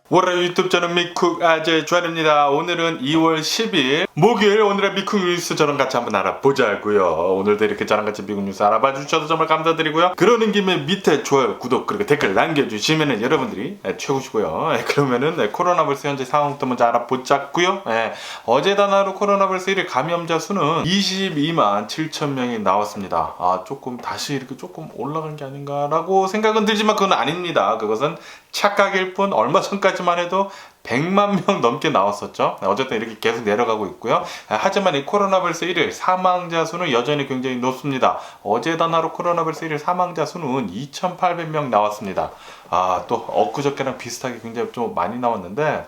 월요일 유튜브 저는 미쿡 아재 주한입니다. 오늘은 2월 10일 목요일. 오늘의 미쿡 뉴스 저랑 같이 한번 알아보자고요. 오늘도 이렇게 저랑 같이 미국 뉴스 알아봐 주셔서 정말 감사드리고요. 그러는 김에 밑에 좋아요, 구독 그리고 댓글 남겨주시면은 여러분들이 최고시고요. 그러면은 코로나 바이러스 현재 상황부터 먼저 알아보자고요. 어제단 하루 코로나 바이러스 1일 감염자 수는 22만 7천 명이 나왔습니다. 조금 다시 이렇게 조금 올라간 게 아닌가라고 생각은 들지만 그건 아닙니다. 그것은 착각일 뿐. 얼마 전까지만 해도 100만 명 넘게 나왔었죠. 어쨌든 이렇게 계속 내려가고 있고요. 하지만 이 코로나 바이러스 1일 사망자 수는 여전히 굉장히 높습니다. 어제단 하루 코로나 바이러스 1일 사망자 수는 2,800명 나왔습니다. 또 엊그저께랑 비슷하게 굉장히 좀 많이 나왔는데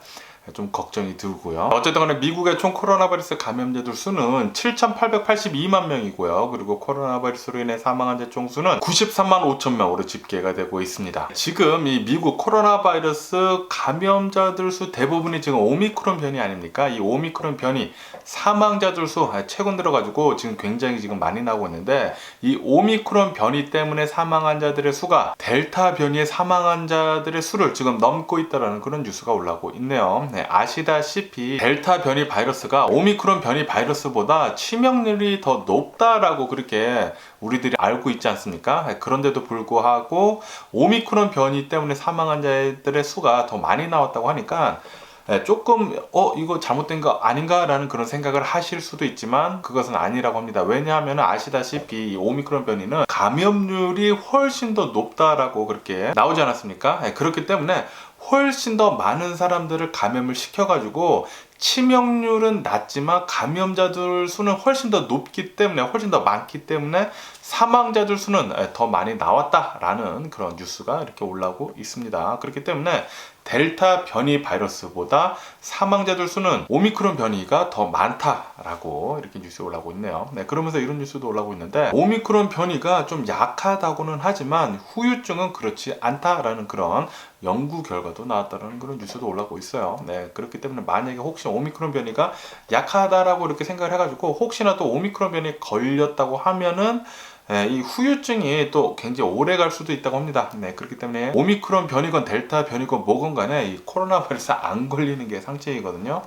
좀 걱정이 들고요. 어쨌든 간에 미국의 총 코로나 바이러스 감염자들 수는 7,882만 명이고요. 그리고 코로나 바이러스로 인해 사망한 자 총수는 93만 5천 명으로 집계가 되고 있습니다. 지금 이 미국 코로나 바이러스 감염자들 수 대부분이 지금 오미크론 변이 아닙니까? 이 오미크론 변이 사망자들 수 최근 들어가지고 지금 굉장히 지금 많이 나오고 있는데, 이 오미크론 변이 때문에 사망한 자들의 수가 델타 변이의 사망한 자들의 수를 지금 넘고 있다는 그런 뉴스가 올라오고 있네요. 아시다시피 델타 변이 바이러스가 오미크론 변이 바이러스보다 치명률이 더 높다라고 그렇게 우리들이 알고 있지 않습니까? 그런데도 불구하고 오미크론 변이 때문에 사망한 자들의 수가 더 많이 나왔다고 하니까 조금 이거 잘못된 거 아닌가 라는 그런 생각을 하실 수도 있지만 그것은 아니라고 합니다. 왜냐하면 아시다시피 이 오미크론 변이는 감염률이 훨씬 더 높다라고 그렇게 나오지 않았습니까? 그렇기 때문에 훨씬 더 많은 사람들을 감염을 시켜가지고 치명률은 낮지만 감염자들 수는 훨씬 더 높기 때문에, 훨씬 더 많기 때문에 사망자들 수는 더 많이 나왔다라는 그런 뉴스가 이렇게 올라오고 있습니다. 그렇기 때문에 델타 변이 바이러스보다 사망자들 수는 오미크론 변이가 더 많다라고 이렇게 뉴스가 올라오고 있네요. 그러면서 이런 뉴스도 올라오고 있는데, 오미크론 변이가 좀 약하다고는 하지만 후유증은 그렇지 않다라는 그런 연구 결과도 나왔다는 그런 뉴스도 올라오고 있어요. 그렇기 때문에 만약에 혹시 오미크론 변이가 약하다라고 이렇게 생각을 해가지고 혹시나 또 오미크론 변이에 걸렸다고 하면은 이 후유증이 또 굉장히 오래 갈 수도 있다고 합니다. 그렇기 때문에 오미크론 변이건 델타 변이건 뭐건 간에 이 코로나 바이러스 안 걸리는 게 상책이거든요.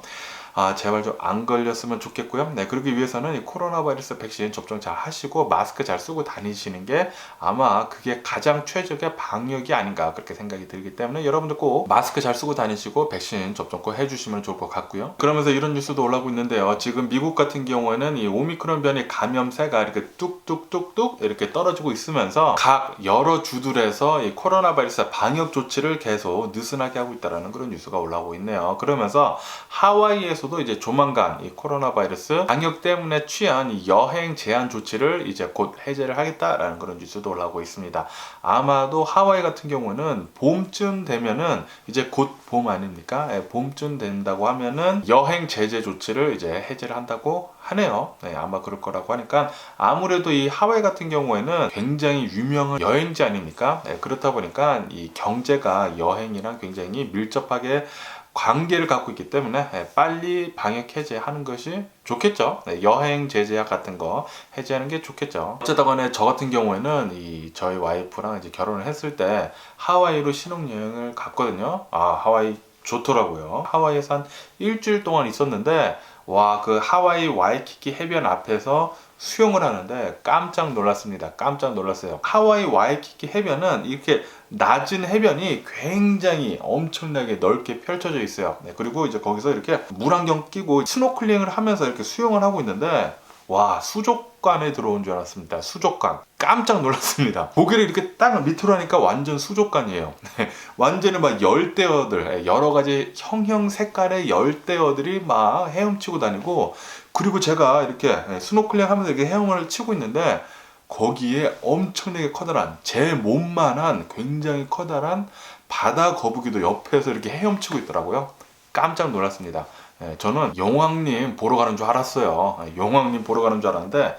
제발 좀 안 걸렸으면 좋겠고요. 그러기 위해서는 이 코로나 바이러스 백신 접종 잘 하시고 마스크 잘 쓰고 다니시는 게 아마 그게 가장 최적의 방역이 아닌가 그렇게 생각이 들기 때문에 여러분들 꼭 마스크 잘 쓰고 다니시고 백신 접종 꼭 해주시면 좋을 것 같고요. 그러면서 이런 뉴스도 올라오고 있는데요. 지금 미국 같은 경우에는 이 오미크론 변이 감염세가 이렇게 뚝뚝뚝뚝 이렇게 떨어지고 있으면서 각 여러 주들에서 이 코로나 바이러스 방역 조치를 계속 느슨하게 하고 있다는 그런 뉴스가 올라오고 있네요. 그러면서 하와이에서도 이제 조만간 이 코로나 바이러스 방역 때문에 취한 이 여행 제한 조치를 이제 곧 해제를 하겠다라는 그런 뉴스도 올라오고 있습니다. 아마도 하와이 같은 경우는 봄쯤 되면은 이제 곧 봄 아닙니까? 봄쯤 된다고 하면은 여행 제재 조치를 이제 해제를 한다고 하네요. 아마 그럴 거라고 하니까 아무래도 이 하와이 같은 경우에는 굉장히 유명한 여행지 아닙니까? 그렇다 보니까 이 경제가 여행이랑 굉장히 밀접하게 관계를 갖고 있기 때문에 빨리 방역 해제하는 것이 좋겠죠. 여행 제재약 같은 거 해제하는 게 좋겠죠. 어쨌든 간에 저 같은 경우에는 저희 와이프랑 이제 결혼을 했을 때 하와이로 신혼여행을 갔거든요. 하와이 좋더라고요. 하와이에서 한 일주일 동안 있었는데 그 하와이 와이키키 해변 앞에서 수영을 하는데 깜짝 놀랐습니다. 깜짝 놀랐어요. 하와이 와이키키 해변은 이렇게 낮은 해변이 굉장히 엄청나게 넓게 펼쳐져 있어요. 그리고 이제 거기서 이렇게 물안경 끼고 스노클링을 하면서 이렇게 수영을 하고 있는데 수족관에 들어온 줄 알았습니다. 수족관. 깜짝 놀랐습니다. 고개를 이렇게 딱 밑으로 하니까 완전 수족관이에요. 완전히 막 열대어들, 여러 가지 형형 색깔의 열대어들이 막 헤엄치고 다니고, 그리고 제가 이렇게 스노클링 하면서 이렇게 헤엄을 치고 있는데 거기에 엄청나게 커다란, 제 몸만한 굉장히 커다란 바다 거북이도 옆에서 이렇게 헤엄치고 있더라고요. 깜짝 놀랐습니다. 저는 용왕님 보러 가는 줄 알았어요. 용왕님 보러 가는 줄 알았는데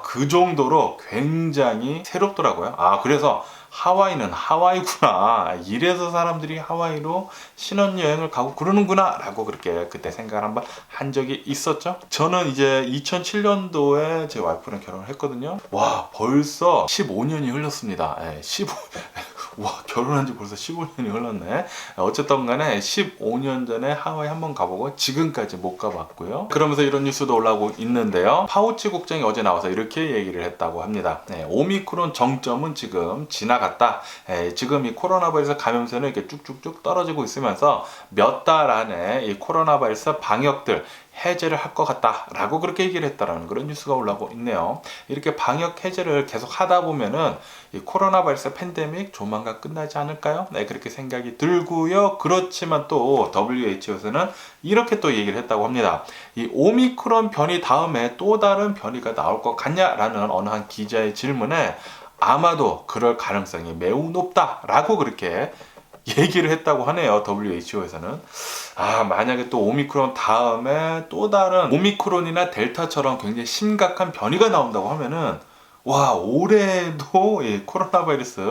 그 정도로 굉장히 새롭더라고요. 그래서 하와이는 하와이구나. 이래서 사람들이 하와이로 신혼여행을 가고 그러는구나 라고 그렇게 그때 생각을 한번 한 적이 있었죠. 저는 이제 2007년도에 제 와이프랑 결혼을 했거든요. 벌써 15년이 흘렀습니다. 와, 결혼한 지 벌써 15년이 흘렀네. 어쨌든 간에 15년 전에 하와이 한번 가보고 지금까지 못 가봤고요. 그러면서 이런 뉴스도 올라오고 있는데요. 파우치 국장이 어제 나와서 이렇게 얘기를 했다고 합니다. 오미크론 정점은 지금 지나갔다. 지금 이 코로나 바이러스 감염세는 이렇게 쭉쭉쭉 떨어지고 있으면서 몇 달 안에 이 코로나 바이러스 방역들 해제를 할 것 같다라고 그렇게 얘기를 했다라는 그런 뉴스가 올라오고 있네요. 이렇게 방역 해제를 계속 하다 보면은 이 코로나 바이러스 팬데믹 조만간 끝나지 않을까요? 네, 그렇게 생각이 들고요. 그렇지만 또 WHO에서는 이렇게 또 얘기를 했다고 합니다. 이 오미크론 변이 다음에 또 다른 변이가 나올 것 같냐라는 어느 한 기자의 질문에 아마도 그럴 가능성이 매우 높다라고 그렇게 얘기를 했다고 하네요. WHO에서는. 만약에 또 오미크론 다음에 또 다른 오미크론이나 델타처럼 굉장히 심각한 변이가 나온다고 하면은 와, 올해도 이 코로나 바이러스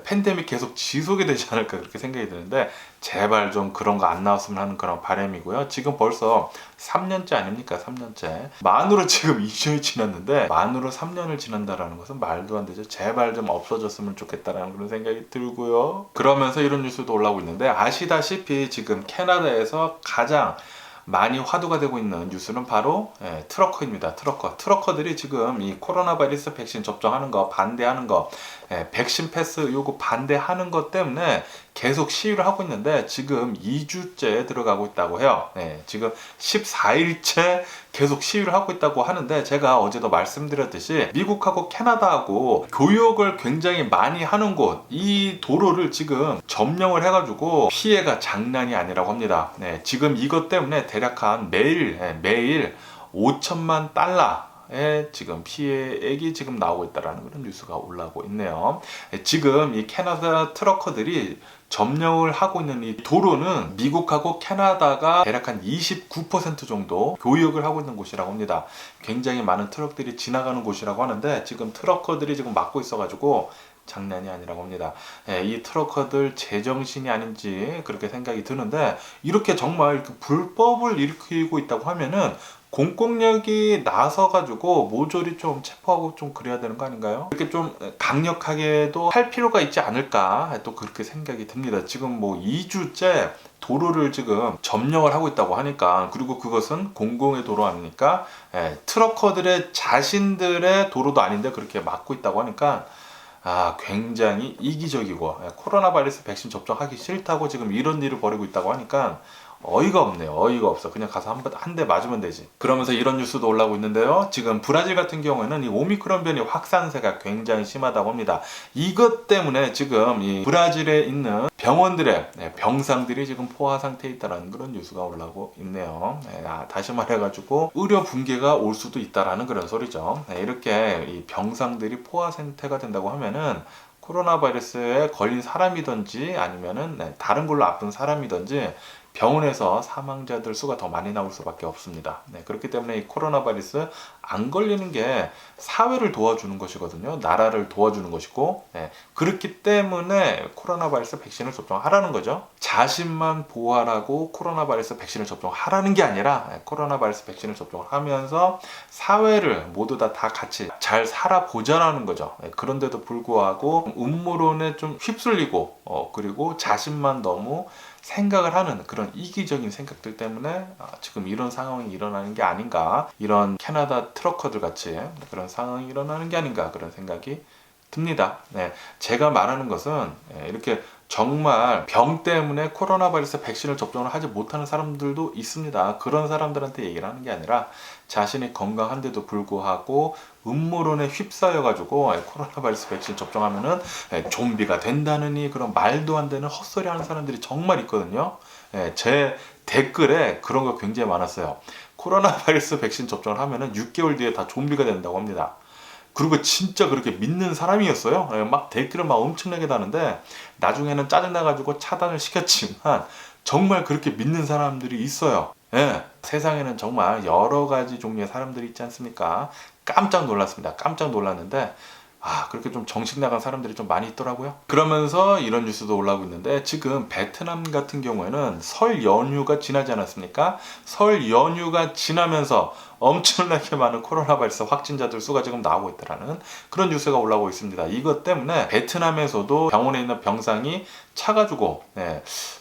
팬데믹 계속 지속이 되지 않을까 그렇게 생각이 드는데 제발 좀 그런 거 안 나왔으면 하는 그런 바람이고요. 지금 벌써 3년째 아닙니까? 3년째. 만으로 지금 2년이 지났는데 만으로 3년을 지난다라는 것은 말도 안 되죠. 제발 좀 없어졌으면 좋겠다라는 그런 생각이 들고요. 그러면서 이런 뉴스도 올라오고 있는데 아시다시피 지금 캐나다에서 가장 많이 화두가 되고 있는 뉴스는 바로 트러커입니다. 트러커들이 지금 이 코로나 바이러스 백신 접종하는 거 반대하는 거, 백신 패스 요거 반대하는 것 때문에 계속 시위를 하고 있는데 지금 2주째 들어가고 있다고 해요. 지금 14일째 계속 시위를 하고 있다고 하는데 제가 어제도 말씀드렸듯이 미국하고 캐나다하고 교역을 굉장히 많이 하는 곳, 이 도로를 지금 점령을 해가지고 피해가 장난이 아니라고 합니다. 지금 이것 때문에 대략 한 매일 5천만 달러의 지금 피해액이 지금 나오고 있다라는 그런 뉴스가 올라오고 있네요. 지금 이 캐나다 트러커들이 점령을 하고 있는 이 도로는 미국하고 캐나다가 대략 한 29% 정도 교역을 하고 있는 곳이라고 합니다. 굉장히 많은 트럭들이 지나가는 곳이라고 하는데 지금 트러커들이 지금 막고 있어가지고 장난이 아니라고 합니다. 이 트러커들 제정신이 아닌지 그렇게 생각이 드는데 이렇게 정말 이렇게 불법을 일으키고 있다고 하면은 공권력이 나서가지고 모조리 좀 체포하고 좀 그래야 되는 거 아닌가요? 이렇게 좀 강력하게도 할 필요가 있지 않을까 또 그렇게 생각이 듭니다. 지금 뭐 2주째 도로를 지금 점령을 하고 있다고 하니까 그리고 그것은 공공의 도로 아닙니까? 트러커들의 자신들의 도로도 아닌데 그렇게 막고 있다고 하니까 굉장히 이기적이고 코로나 바이러스 백신 접종하기 싫다고 지금 이런 일을 벌이고 있다고 하니까 어이가 없네요. 어이가 없어. 그냥 가서 한 대 맞으면 되지. 그러면서 이런 뉴스도 올라오고 있는데요. 지금 브라질 같은 경우에는 이 오미크론 변이 확산세가 굉장히 심하다고 합니다. 이것 때문에 지금 이 브라질에 있는 병원들의 병상들이 지금 포화 상태에 있다는 그런 뉴스가 올라오고 있네요. 다시 말해가지고 의료 붕괴가 올 수도 있다라는 그런 소리죠. 이렇게 이 병상들이 포화 상태가 된다고 하면은 코로나 바이러스에 걸린 사람이든지 아니면은 다른 걸로 아픈 사람이든지 병원에서 사망자들 수가 더 많이 나올 수밖에 없습니다. 그렇기 때문에 이 코로나 바이러스 안 걸리는 게 사회를 도와주는 것이거든요. 나라를 도와주는 것이고 그렇기 때문에 코로나 바이러스 백신을 접종하라는 거죠. 자신만 보호하라고 코로나 바이러스 백신을 접종하라는 게 아니라 코로나 바이러스 백신을 접종하면서 사회를 모두 다 같이 잘 살아보자라는 거죠. 그런데도 불구하고 음모론에 좀 휩쓸리고 그리고 자신만 너무 생각을 하는 그런 이기적인 생각들 때문에 지금 이런 상황이 일어나는 게 아닌가, 이런 캐나다 트러커들 같이 그런 상황이 일어나는 게 아닌가 그런 생각이 듭니다. 제가 말하는 것은 이렇게 정말 병 때문에 코로나 바이러스 백신을 접종을 하지 못하는 사람들도 있습니다. 그런 사람들한테 얘기를 하는 게 아니라 자신이 건강한데도 불구하고 음모론에 휩싸여가지고 코로나 바이러스 백신 접종하면은 좀비가 된다느니 그런 말도 안 되는 헛소리 하는 사람들이 정말 있거든요. 제 댓글에 그런 거 굉장히 많았어요. 코로나 바이러스 백신 접종을 하면은 6개월 뒤에 다 좀비가 된다고 합니다. 그리고 진짜 그렇게 믿는 사람이었어요. 막 댓글을 막 엄청나게 다는데 나중에는 짜증나가지고 차단을 시켰지만 정말 그렇게 믿는 사람들이 있어요. 세상에는 정말 여러 가지 종류의 사람들이 있지 않습니까? 깜짝 놀랐습니다. 깜짝 놀랐는데 그렇게 좀 정신 나간 사람들이 좀 많이 있더라고요. 그러면서 이런 뉴스도 올라오고 있는데, 지금 베트남 같은 경우에는 설 연휴가 지나지 않았습니까? 설 연휴가 지나면서 엄청나게 많은 코로나 바이러스 확진자들 수가 지금 나오고 있다라는 그런 뉴스가 올라오고 있습니다. 이것 때문에 베트남에서도 병원에 있는 병상이 차가지고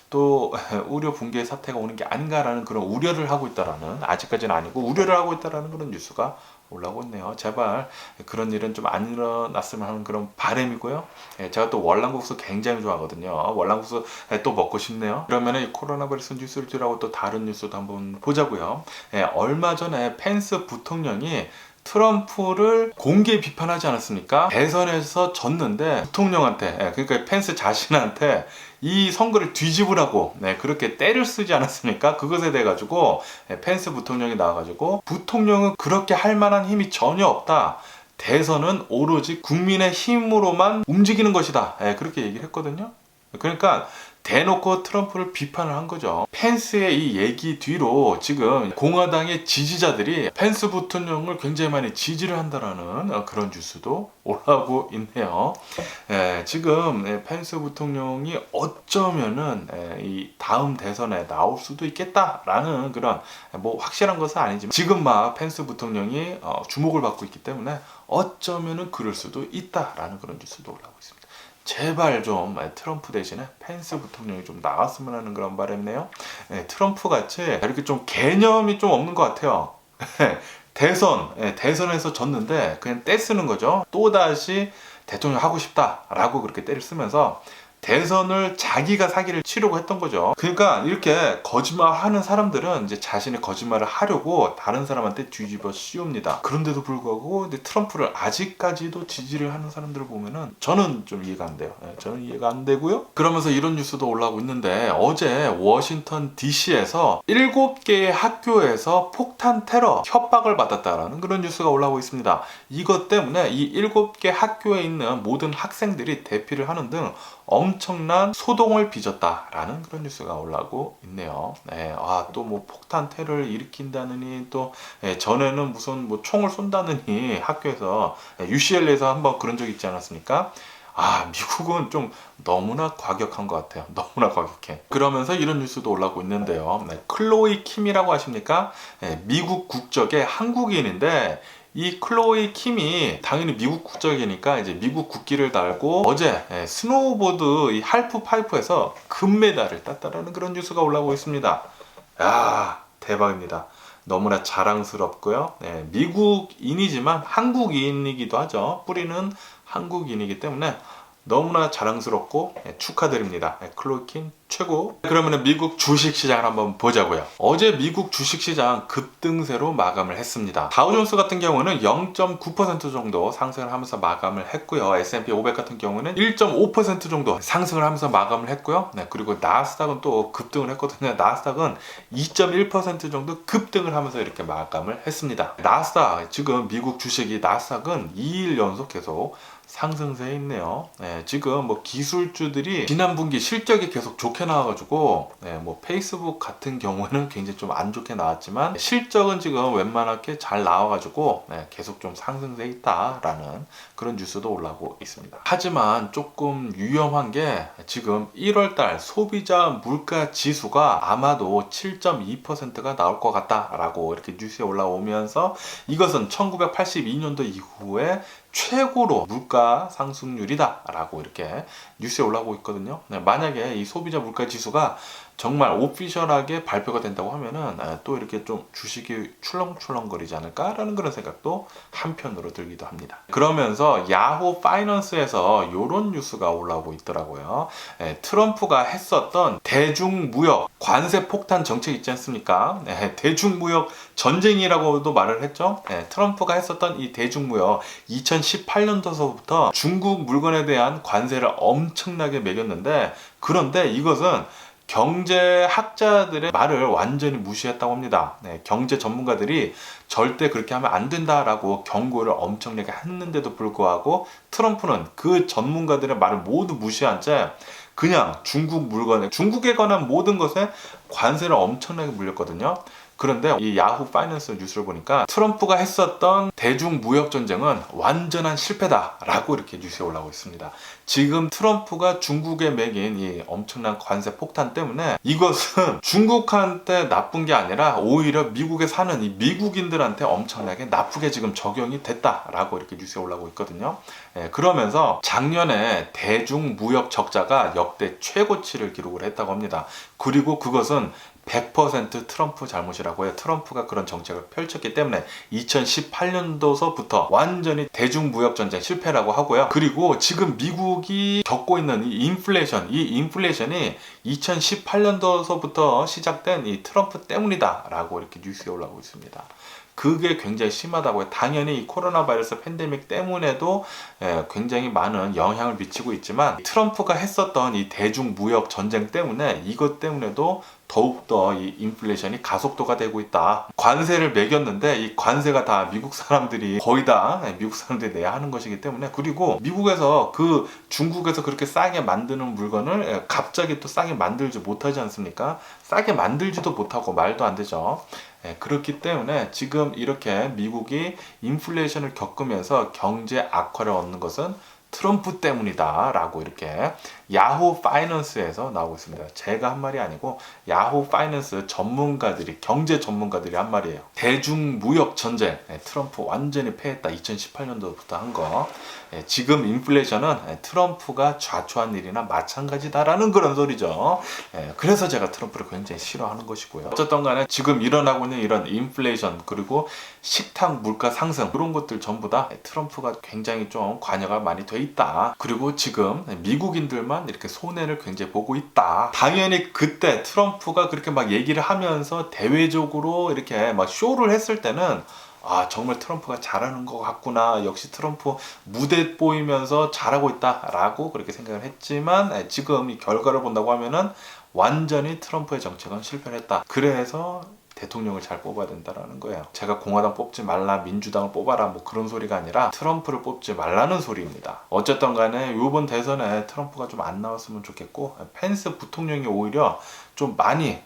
또 의료 붕괴 사태가 오는 게 아닌가라는 그런 우려를 하고 있다라는, 아직까지는 아니고 우려를 하고 있다라는 그런 뉴스가 올라오고 있네요. 제발 그런 일은 좀 안 일어났으면 하는 그런 바람이고요. 제가 또 월남국수 굉장히 좋아하거든요. 월남국수 또 먹고 싶네요. 그러면 이 코로나 바이러스 뉴스를 들하고 또 다른 뉴스도 한번 보자고요. 얼마 전에 펜스 부통령이 트럼프를 공개 비판하지 않았습니까? 대선에서 졌는데 부통령한테, 그러니까 펜스 자신한테 이 선거를 뒤집으라고 그렇게 때를 쓰지 않았습니까? 그것에 대해 가지고 펜스 부통령이 나와가지고, 부통령은 그렇게 할 만한 힘이 전혀 없다, 대선은 오로지 국민의 힘으로만 움직이는 것이다, 그렇게 얘기를 했거든요. 그러니까 대놓고 트럼프를 비판을 한 거죠. 펜스의 이 얘기 뒤로 지금 공화당의 지지자들이 펜스 부통령을 굉장히 많이 지지를 한다라는 그런 뉴스도 올라오고 있네요. 지금 펜스 부통령이 어쩌면은 이 다음 대선에 나올 수도 있겠다라는 그런, 뭐 확실한 것은 아니지만 지금 막 펜스 부통령이 주목을 받고 있기 때문에 어쩌면은 그럴 수도 있다라는 그런 뉴스도 올라오고 있습니다. 제발 좀 트럼프 대신에 펜스 부통령이 좀 나왔으면 하는 그런 바람이네요. 트럼프 같이 이렇게 좀 개념이 좀 없는 것 같아요. 대선에서 졌는데 그냥 떼 쓰는 거죠. 또다시 대통령 하고 싶다라고 그렇게 때를 쓰면서 대선을 자기가 사기를 치려고 했던 거죠. 그러니까 이렇게 거짓말하는 사람들은 이제 자신의 거짓말을 하려고 다른 사람한테 뒤집어 씌웁니다. 그런데도 불구하고 근데 트럼프를 아직까지도 지지를 하는 사람들을 보면은 저는 좀 이해가 안 돼요. 저는 이해가 안 되고요. 그러면서 이런 뉴스도 올라오고 있는데, 어제 워싱턴 DC에서 7개의 학교에서 폭탄 테러 협박을 받았다라는 그런 뉴스가 올라오고 있습니다. 이것 때문에 이 7개 학교에 있는 모든 학생들이 대피를 하는 등 엄청난 소동을 빚었다라는 그런 뉴스가 올라오고 있네요. 또 뭐 폭탄 테러를 일으킨다느니, 또 전에는 무슨 뭐 총을 쏜다느니 학교에서, UCLA에서 한번 그런 적 있지 않았습니까? 미국은 좀 너무나 과격한 것 같아요. 너무나 과격해. 그러면서 이런 뉴스도 올라오고 있는데요. 클로이 킴이라고 아십니까? 미국 국적의 한국인인데, 이 클로이 킴이 당연히 미국 국적이니까 이제 미국 국기를 달고 어제 스노우보드 이 할프 파이프에서 금메달을 땄다라는 그런 뉴스가 올라오고 있습니다. 대박입니다. 너무나 자랑스럽고요. 미국인이지만 한국인이기도 하죠. 뿌리는 한국인이기 때문에 너무나 자랑스럽고 축하드립니다. 클로이 킴 최고. 그러면 미국 주식시장을 한번 보자고요. 어제 미국 주식시장 급등세로 마감을 했습니다. 다우존스 같은 경우는 0.9% 정도 상승을 하면서 마감을 했고요. S&P 500 같은 경우는 1.5% 정도 상승을 하면서 마감을 했고요. 그리고 나스닥은 또 급등을 했거든요. 나스닥은 2.1% 정도 급등을 하면서 이렇게 마감을 했습니다. 나스닥, 지금 미국 주식이 나스닥은 2일 연속 계속 상승세에 있네요. 지금 뭐 기술주들이 지난 분기 실적이 계속 좋게 나와가지고, 뭐 페이스북 같은 경우에는 굉장히 좀 안 좋게 나왔지만 실적은 지금 웬만하게 잘 나와가지고 계속 좀 상승세에 있다라는 그런 뉴스도 올라오고 있습니다. 하지만 조금 위험한 게, 지금 1월달 소비자 물가 지수가 아마도 7.2%가 나올 것 같다라고 이렇게 뉴스에 올라오면서, 이것은 1982년도 이후에 최고로 물가 상승률이다 라고 이렇게 뉴스에 올라오고 있거든요. 만약에 이 소비자 물가 지수가 정말 오피셜하게 발표가 된다고 하면은 또 이렇게 좀 주식이 출렁출렁거리지 않을까라는 그런 생각도 한편으로 들기도 합니다. 그러면서 야후 파이낸스에서 이런 뉴스가 올라오고 있더라고요. 트럼프가 했었던 대중무역 관세 폭탄 정책 있지 않습니까? 대중무역 전쟁이라고도 말을 했죠. 트럼프가 했었던 이 대중무역 2018년도서부터 중국 물건에 대한 관세를 엄청나게 매겼는데, 그런데 이것은 경제학자들의 말을 완전히 무시했다고 합니다. 경제 전문가들이 절대 그렇게 하면 안 된다라고 경고를 엄청나게 했는데도 불구하고 트럼프는 그 전문가들의 말을 모두 무시한 채 그냥 중국 물건에, 중국에 관한 모든 것에 관세를 엄청나게 물렸거든요. 그런데 이 야후 파이낸스 뉴스를 보니까 트럼프가 했었던 대중 무역 전쟁은 완전한 실패다라고 이렇게 뉴스에 올라오고 있습니다. 지금 트럼프가 중국에 매긴 이 엄청난 관세 폭탄 때문에 이것은 중국한테 나쁜 게 아니라 오히려 미국에 사는 이 미국인들한테 엄청나게 나쁘게 지금 적용이 됐다라고 이렇게 뉴스에 올라오고 있거든요. 그러면서 작년에 대중 무역 적자가 역대 최고치를 기록을 했다고 합니다. 그리고 그것은 100% 트럼프 잘못이라고 해요. 트럼프가 그런 정책을 펼쳤기 때문에 2018년도서부터 완전히 대중무역전쟁 실패라고 하고요. 그리고 지금 미국이 겪고 있는 이 인플레이션이 2018년도서부터 시작된 이 트럼프 때문이다라고 이렇게 뉴스에 올라오고 있습니다. 그게 굉장히 심하다고요. 당연히 이 코로나 바이러스 팬데믹 때문에도 굉장히 많은 영향을 미치고 있지만 트럼프가 했었던 이 대중 무역 전쟁 때문에 이것 때문에도 더욱더 이 인플레이션이 가속도가 되고 있다. 관세를 매겼는데 이 관세가 다 미국 사람들이 거의 다 미국 사람들이 내야 하는 것이기 때문에, 그리고 미국에서 그 중국에서 그렇게 싸게 만드는 물건을 갑자기 또 싸게 만들지 못하지 않습니까? 싸게 만들지도 못하고 말도 안 되죠. 그렇기 때문에 지금 이렇게 미국이 인플레이션을 겪으면서 경제 악화를 얻는 것은 트럼프 때문이다 라고 이렇게 야후 파이낸스에서 나오고 있습니다. 제가 한 말이 아니고 야후 파이낸스 전문가들이, 경제 전문가들이 한 말이에요. 대중무역 전쟁 트럼프 완전히 패했다. 2018년도부터 한 거. 지금 인플레이션은 트럼프가 좌초한 일이나 마찬가지다라는 그런 소리죠. 그래서 제가 트럼프를 굉장히 싫어하는 것이고요. 어쨌든 간에 지금 일어나고 있는 이런 인플레이션, 그리고 식탁 물가 상승, 그런 것들 전부 다 트럼프가 굉장히 좀 관여가 많이 돼 있다. 그리고 지금 미국인들만 이렇게 손해를 굉장히 보고 있다. 당연히 그때 트럼프가 그렇게 막 얘기를 하면서 대외적으로 이렇게 막 쇼를 했을 때는 정말 트럼프가 잘하는 것 같구나, 역시 트럼프 무대 보이면서 잘하고 있다라고 그렇게 생각을 했지만 지금 이 결과를 본다고 하면은 완전히 트럼프의 정책은 실패를 했다. 그래서 대통령을 잘 뽑아야 된다라는 거예요. 제가 공화당 뽑지 말라, 민주당을 뽑아라 뭐 그런 소리가 아니라 트럼프를 뽑지 말라는 소리입니다. 어쨌든 간에 이번 대선에 트럼프가 좀 안 나왔으면 좋겠고, 펜스 부통령이 오히려 좀 많이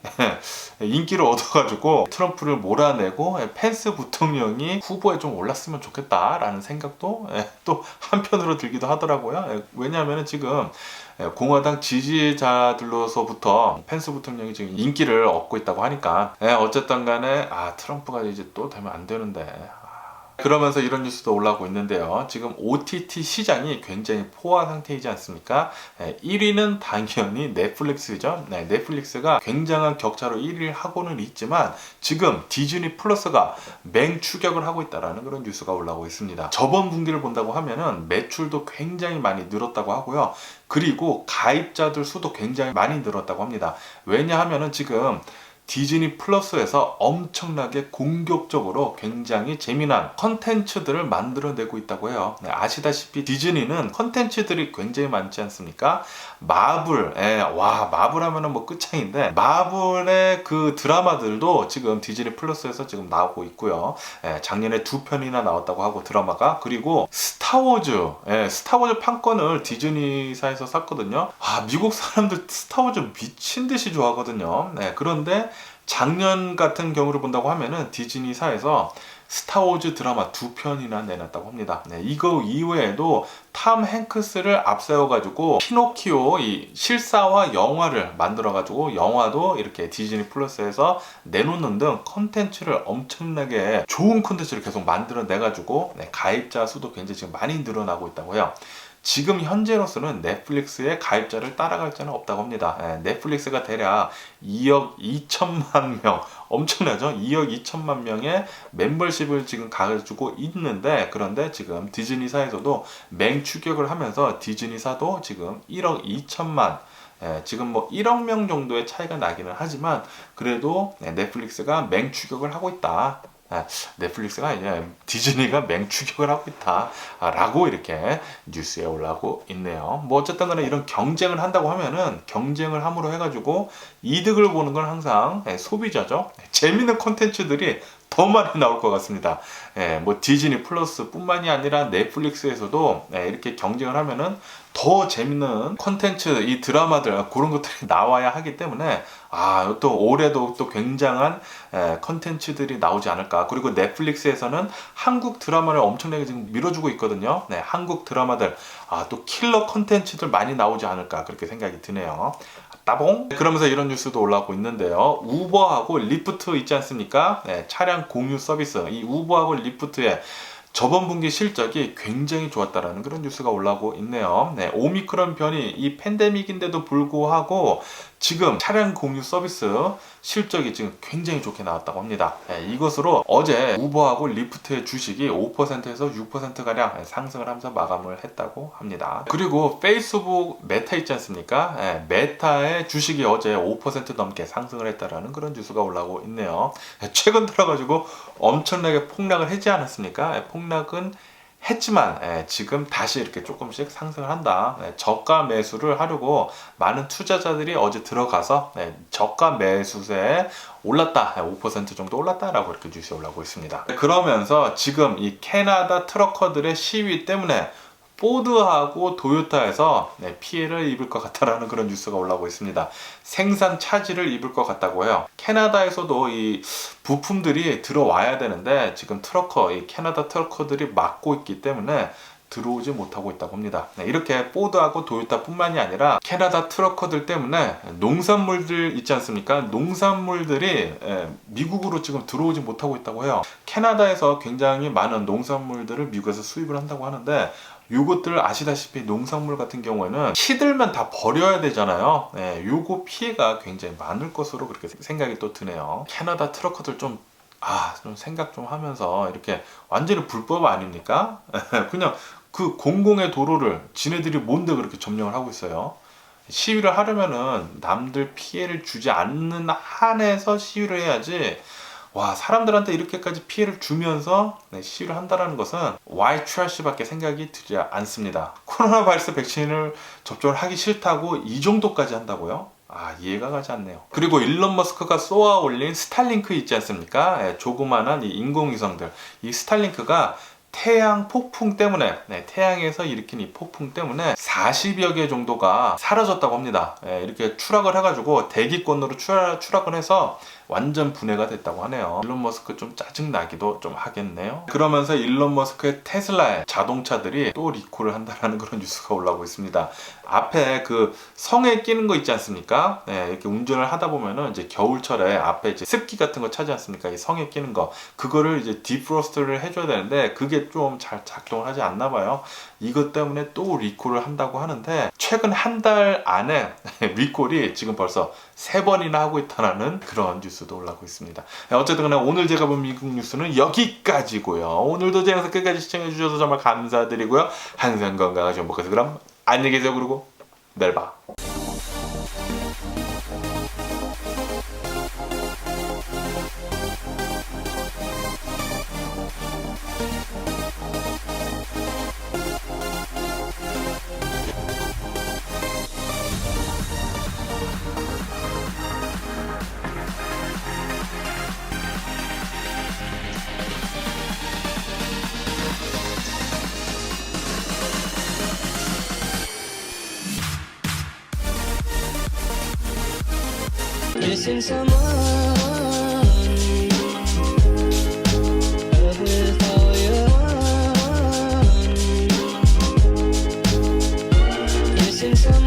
인기를 얻어가지고 트럼프를 몰아내고 펜스 부통령이 후보에 좀 올랐으면 좋겠다라는 생각도 또 한편으로 들기도 하더라고요. 왜냐하면 지금 공화당 지지자들로서부터 펜스 부통령이 지금 인기를 얻고 있다고 하니까 어쨌든 간에 트럼프가 이제 또 되면 안 되는데, 그러면서 이런 뉴스도 올라오고 있는데요. 지금 OTT 시장이 굉장히 포화 상태이지 않습니까? 1위는 당연히 넷플릭스죠. 넷플릭스가 굉장한 격차로 1위를 하고는 있지만 지금 디즈니 플러스가 맹추격을 하고 있다는 그런 뉴스가 올라오고 있습니다. 저번 분기를 본다고 하면은 매출도 굉장히 많이 늘었다고 하고요. 그리고 가입자들 수도 굉장히 많이 늘었다고 합니다. 왜냐하면은 지금 디즈니 플러스에서 엄청나게 공격적으로 굉장히 재미난 컨텐츠들을 만들어내고 있다고 해요. 아시다시피 디즈니는 컨텐츠들이 굉장히 많지 않습니까? 마블, 마블 하면은 뭐 끝장인데, 마블의 그 드라마들도 지금 디즈니 플러스에서 지금 나오고 있고요. 작년에 2편이나 나왔다고 하고 드라마가. 그리고 스타워즈 판권을 디즈니사에서 샀거든요. 미국 사람들 스타워즈 미친 듯이 좋아하거든요. 그런데 작년 같은 경우를 본다고 하면은 디즈니사에서 스타워즈 드라마 2편이나 내놨다고 합니다. 이거 이외에도 탐 행크스를 앞세워가지고 피노키오 이 실사화 영화를 만들어가지고 영화도 이렇게 디즈니 플러스에서 내놓는 등 컨텐츠를 엄청나게 좋은 컨텐츠를 계속 만들어내가지고 가입자 수도 굉장히 지금 많이 늘어나고 있다고 해요. 지금 현재로서는 넷플릭스의 가입자를 따라갈 자는 없다고 합니다. 넷플릭스가 대략 2억 2천만 명, 엄청나죠? 2억 2천만 명의 멤버십을 지금 가지고 있는데, 그런데 지금 디즈니사에서도 맹추격을 하면서 디즈니사도 지금 1억 2천만, 지금 뭐 1억 명 정도의 차이가 나기는 하지만 그래도 넷플릭스가 맹추격을 하고 있다. 넷플릭스가 아니라 디즈니가 맹추격을 하고 있다 라고 이렇게 뉴스에 올라오고 있네요. 뭐 어쨌든 간에 이런 경쟁을 한다고 하면은, 경쟁을 함으로 해가지고 이득을 보는 건 항상 소비자죠. 재밌는 콘텐츠들이 더 많이 나올 것 같습니다. 뭐 디즈니 플러스 뿐만이 아니라 넷플릭스에서도 이렇게 경쟁을 하면은 더 재밌는 콘텐츠, 이 드라마들 그런 것들이 나와야 하기 때문에 또 올해도 또 굉장한 콘텐츠들이 나오지 않을까. 그리고 넷플릭스에서는 한국 드라마를 엄청나게 지금 밀어주고 있거든요. 네, 한국 드라마들 또 킬러 콘텐츠들 많이 나오지 않을까 그렇게 생각이 드네요. 따봉. 그러면서 이런 뉴스도 올라오고 있는데요. 우버하고 리프트 있지 않습니까? 네, 차량 공유 서비스. 이 우버하고 리프트의 저번 분기 실적이 굉장히 좋았다라는 그런 뉴스가 올라오고 있네요. 네, 오미크론 변이 이 팬데믹인데도 불구하고 지금 차량 공유 서비스 실적이 지금 굉장히 좋게 나왔다고 합니다. 네, 이것으로 어제 우버하고 리프트의 주식이 5%에서 6%가량 상승을 하면서 마감을 했다고 합니다. 그리고 페이스북 메타 있지 않습니까? 네, 메타의 주식이 어제 5% 넘게 상승을 했다라는 그런 뉴스가 올라오고 있네요. 네, 최근 들어가지고 엄청나게 폭락을 하지 않았습니까? 네, 폭락은 했지만 지금 다시 이렇게 조금씩 상승을 한다. 저가 매수를 하려고 많은 투자자들이 어제 들어가서 저가 매수세에 올랐다. 5% 정도 올랐다라고 이렇게 뉴스가 올라오고 있습니다. 그러면서 지금 이 캐나다 트러커들의 시위 때문에 포드하고 도요타에서 피해를 입을 것 같다라는 그런 뉴스가 올라오고 있습니다. 생산 차질을 입을 것 같다고 해요. 캐나다에서도 이 부품들이 들어와야 되는데 지금 이 캐나다 트러커들이 막고 있기 때문에 들어오지 못하고 있다고 합니다. 이렇게 포드하고 도요타뿐만이 아니라 캐나다 트러커들 때문에 농산물들 있지 않습니까? 농산물들이 미국으로 지금 들어오지 못하고 있다고 해요. 캐나다에서 굉장히 많은 농산물들을 미국에서 수입을 한다고 하는데 요것들 아시다시피 농산물 같은 경우에는 시들면 다 버려야 되잖아요. 요거 피해가 굉장히 많을 것으로 그렇게 생각이 또 드네요. 캐나다 트러커들 좀 생각 좀 하면서 이렇게 완전히 불법 아닙니까? 그냥 그 공공의 도로를 지네들이 뭔데 그렇게 점령을 하고 있어요. 시위를 하려면은 남들 피해를 주지 않는 한에서 시위를 해야지. 사람들한테 이렇게까지 피해를 주면서 시위를 한다는 것은 white trash밖에 생각이 들지 않습니다. 코로나 바이러스 백신을 접종을 하기 싫다고 이 정도까지 한다고요? 이해가 가지 않네요. 그리고 일론 머스크가 쏘아 올린 스타링크 있지 않습니까? 조그만한 이 인공위성들. 이 스타링크가 태양 폭풍 때문에 태양에서 일으킨 이 폭풍 때문에 40여 개 정도가 사라졌다고 합니다. 이렇게 추락을 해가지고 대기권으로 추락을 해서 완전 분해가 됐다고 하네요. 일론 머스크 좀 짜증나기도 좀 하겠네요. 그러면서 일론 머스크의 테슬라의 자동차들이 또 리콜을 한다는 그런 뉴스가 올라오고 있습니다. 앞에 그 성에 끼는 거 있지 않습니까? 이렇게 운전을 하다 보면은 이제 겨울철에 앞에 이제 습기 같은 거 차지 않습니까? 이 성에 끼는 거. 그거를 이제 디프로스트를 해줘야 되는데 그게 좀 잘 작동을 하지 않나 봐요. 이것 때문에 또 리콜을 한다고 하는데 최근 한 달 안에 리콜이 지금 벌써 3번이나 하고 있다는 그런 뉴스도 올라오고 있습니다. 어쨌든 간에 오늘 제가 본 미국 뉴스는 여기까지고요. 오늘도 제 영상 끝까지 시청해 주셔서 정말 감사드리고요. 항상 건강하시고 행복하세요. 그럼 안녕히 계세요. 그리고 내일 봐. Missing someone with all your heart. Missing someone.